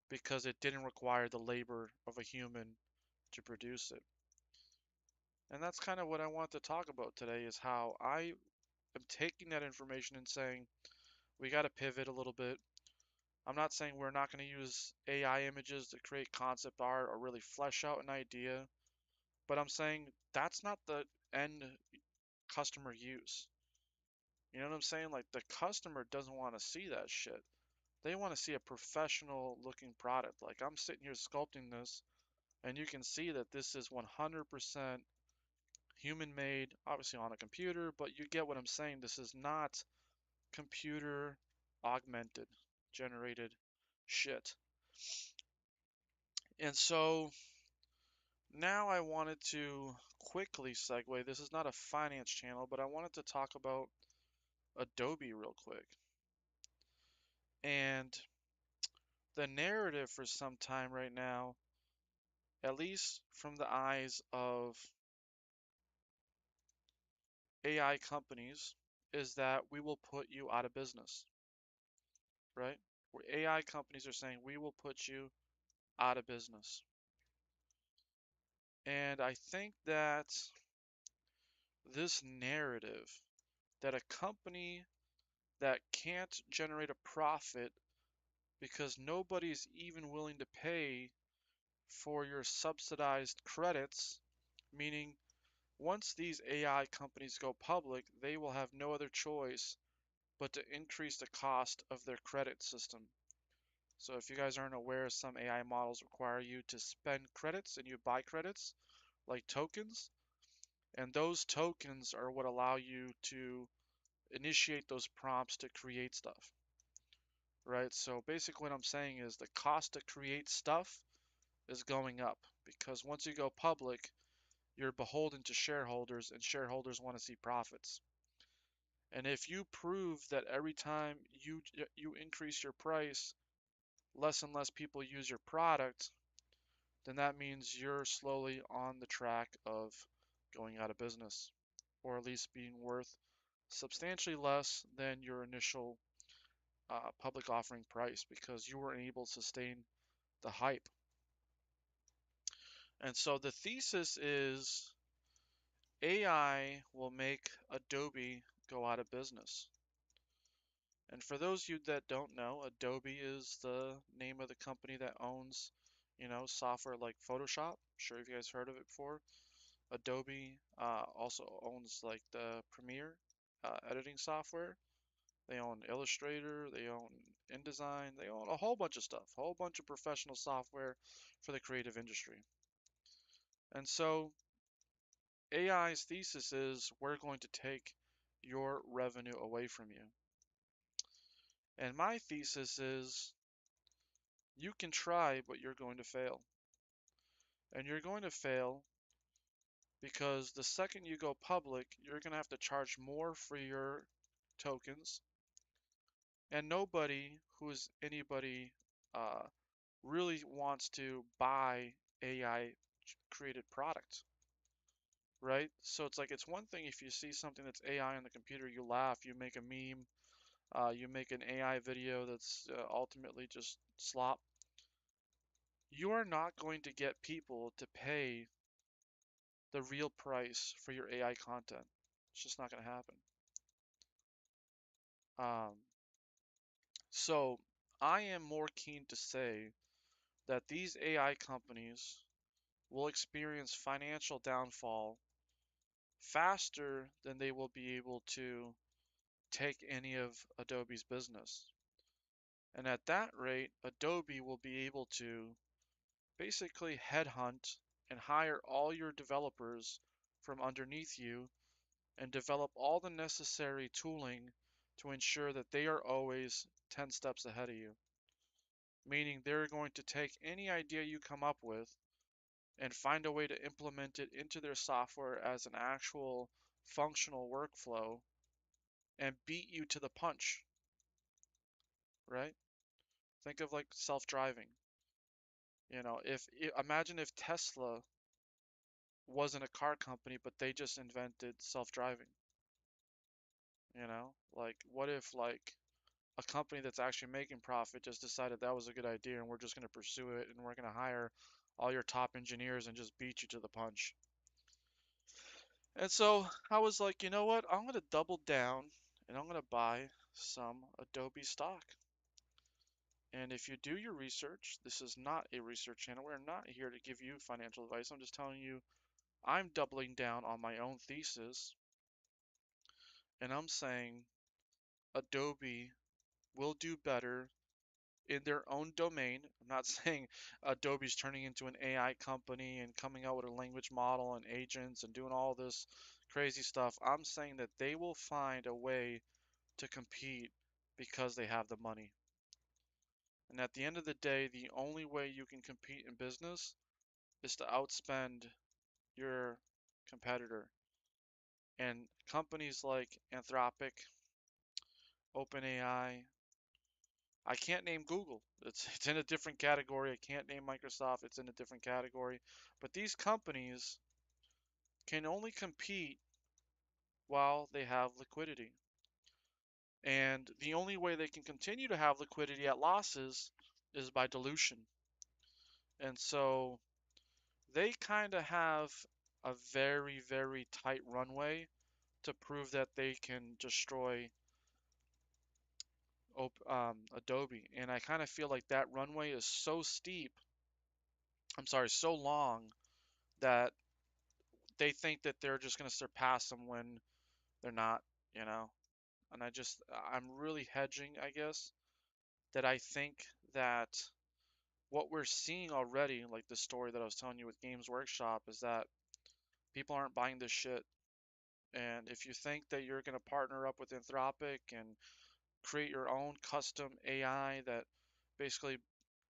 because it didn't require the labor of a human to produce it. And that's kind of what I want to talk about today is how I am taking that information and saying we got to pivot a little bit. I'm not saying we're not going to use AI images to create concept art or really flesh out an idea, but I'm saying that's not the end customer use. You know what I'm saying? Like the customer doesn't want to see that shit. They want to see a professional looking product. Like I'm sitting here sculpting this and you can see that this is 100% human made, obviously on a computer, but you get what I'm saying. This is not computer augmented, generated shit. And so now I wanted to quickly segue. This is not a finance channel, but I wanted to talk about Adobe real quick. And the narrative for some time right now, at least from the eyes of AI companies, is that we will put you out of business, right? Where AI companies are saying we will put you out of business. And I think that this narrative that a company that can't generate a profit because nobody's even willing to pay for your subsidized credits, meaning once these AI companies go public, they will have no other choice but to increase the cost of their credit system. So if you guys aren't aware, some AI models require you to spend credits and you buy credits like tokens, and those tokens are what allow you to initiate those prompts to create stuff, right? So basically what I'm saying is the cost to create stuff is going up because once you go public, you're beholden to shareholders and shareholders want to see profits. And if you prove that every time you increase your price, less and less people use your product, then that means you're slowly on the track of going out of business, or at least being worth substantially less than your initial public offering price because you weren't able to sustain the hype. And so the thesis is AI will make Adobe go out of business. And for those of you that don't know, Adobe is the name of the company that owns, software like Photoshop. I'm sure you guys heard of it before. Adobe also owns like the Premiere editing software. They own Illustrator, they own InDesign, they own a whole bunch of stuff, a whole bunch of professional software for the creative industry. And so AI's thesis is we're going to take your revenue away from you. And my thesis is you can try, but you're going to fail. And you're going to fail because the second you go public, you're going to have to charge more for your tokens. And nobody who's anybody uh, really wants to buy AI created product, right? So it's like it's one thing if you see something that's AI on the computer, you laugh, you make a meme, you make an AI video that's ultimately just slop. You are not going to get people to pay the real price for your AI content. It's just not going to happen. Um, so I am more keen to say that these AI companies will experience financial downfall faster than they will be able to take any of Adobe's business. And at that rate, Adobe will be able to basically headhunt and hire all your developers from underneath you and develop all the necessary tooling to ensure that they are always 10 steps ahead of you. Meaning they're going to take any idea you come up with and find a way to implement it into their software as an actual functional workflow and beat you to the punch, right? Think of like self-driving. Imagine if Tesla wasn't a car company, but they just invented self-driving. Like what if like a company that's actually making profit just decided that was a good idea and we're just going to pursue it and we're going to hire all your top engineers and just beat you to the punch. And so I was like, you know what? I'm going to double down and I'm going to buy some Adobe stock. And if you do your research, this is not a research channel. We're not here to give you financial advice. I'm just telling you, I'm doubling down on my own thesis. And I'm saying Adobe will do better in their own domain. I'm not saying Adobe's turning into an AI company and coming out with a language model and agents and doing all this crazy stuff. I'm saying that they will find a way to compete because they have the money. And at the end of the day, the only way you can compete in business is to outspend your competitor. And companies like Anthropic, OpenAI, I can't name Google. It's in a different category. I can't name Microsoft. It's in a different category. But these companies can only compete while they have liquidity. And the only way they can continue to have liquidity at losses is by dilution. And so they kind of have a very, very tight runway to prove that they can destroy Adobe. And I kind of feel like that runway is so steep, so long, that they think that they're just going to surpass them when they're not, you know? And I'm really hedging, I guess, that I think that what we're seeing already, like the story that I was telling you with Games Workshop, is that people aren't buying this shit. And if you think that you're going to partner up with Anthropic and create your own custom AI that basically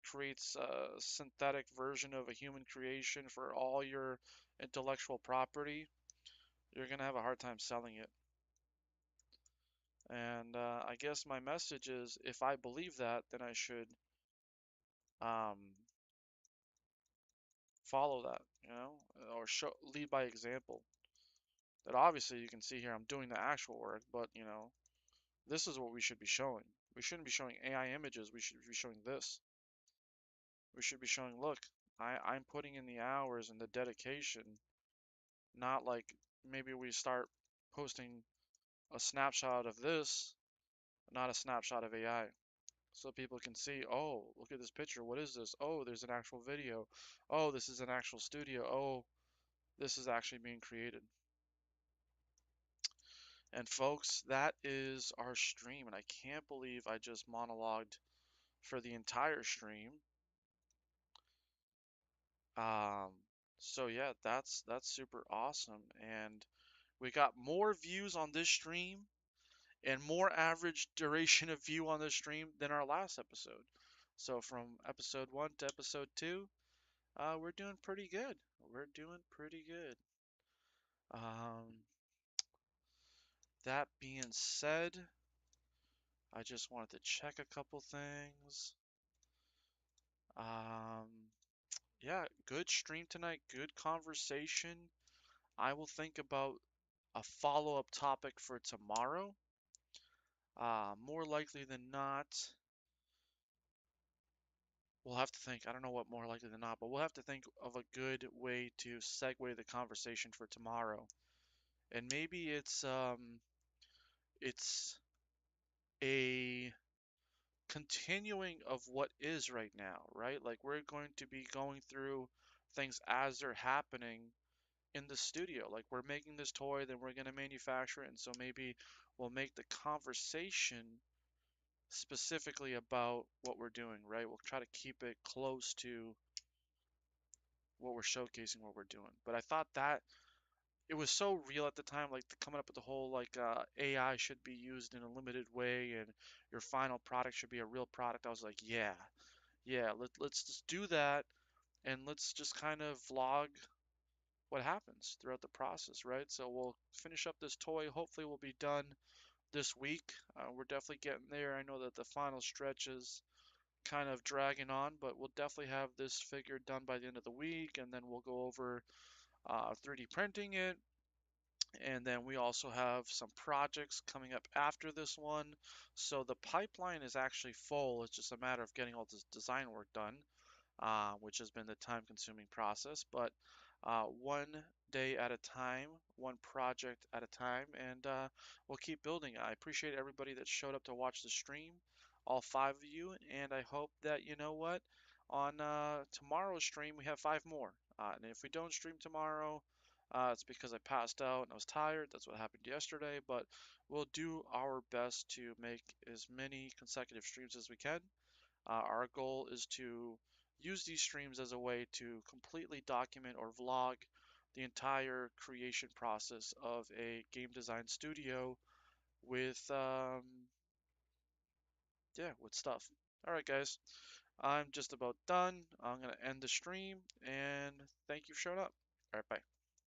creates a synthetic version of a human creation for all your intellectual property, you're going to have a hard time selling it. And I guess my message is if I believe that, then I should um, follow that, or lead by example. That obviously you can see here I'm doing the actual work, but this is what we should be showing. We shouldn't be showing AI images, we should be showing this. We should be showing, look, I'm putting in the hours and the dedication, not like maybe we start posting a snapshot of this, not a snapshot of AI. So people can see, oh, look at this picture. What is this? Oh, there's an actual video. Oh, this is an actual studio. Oh, this is actually being created. And folks, that is our stream. And I can't believe I just monologued for the entire stream. Um, So yeah, that's super awesome. And we got more views on this stream and more average duration of view on this stream than our last episode. So from episode 1 to episode 2, we're doing pretty good. We're doing pretty good. Um, that being said, I just wanted to check a couple things. Um, yeah, good stream tonight, good conversation. I will think about a follow-up topic for tomorrow. More likely than not, we'll have to think. I don't know what more likely than not, but we'll have to think of a good way to segue the conversation for tomorrow. And maybe it's a continuing of what is right now, right? Like we're going to be going through things as they're happening in the studio. Like we're making this toy, then we're going to manufacture it, and so maybe we'll make the conversation specifically about what we're doing, right? We'll try to keep it close to what we're showcasing, what we're doing. But I thought that it was so real at the time, like coming up with the whole AI should be used in a limited way, and your final product should be a real product. I was like, yeah, yeah, let's just do that, and let's just kind of vlog what happens throughout the process, right? So we'll finish up this toy. Hopefully, we'll be done this week. We're definitely getting there. I know that the final stretch is kind of dragging on, but we'll definitely have this figure done by the end of the week, and then we'll go over 3D printing it. And then we also have some projects coming up after this one. So the pipeline is actually full. It's just a matter of getting all this design work done, which has been the time-consuming process. But one day at a time, one project at a time, and we'll keep building. I appreciate everybody that showed up to watch the stream, all 5 of you, and I hope that you know what, on tomorrow's stream we have 5 more. And if we don't stream tomorrow, it's because I passed out and I was tired. That's what happened yesterday, but we'll do our best to make as many consecutive streams as we can. Our goal is to use these streams as a way to completely document or vlog the entire creation process of a game design studio with, yeah, with stuff. All right, guys, I'm just about done. I'm gonna end the stream, and thank you for showing up. All right, bye.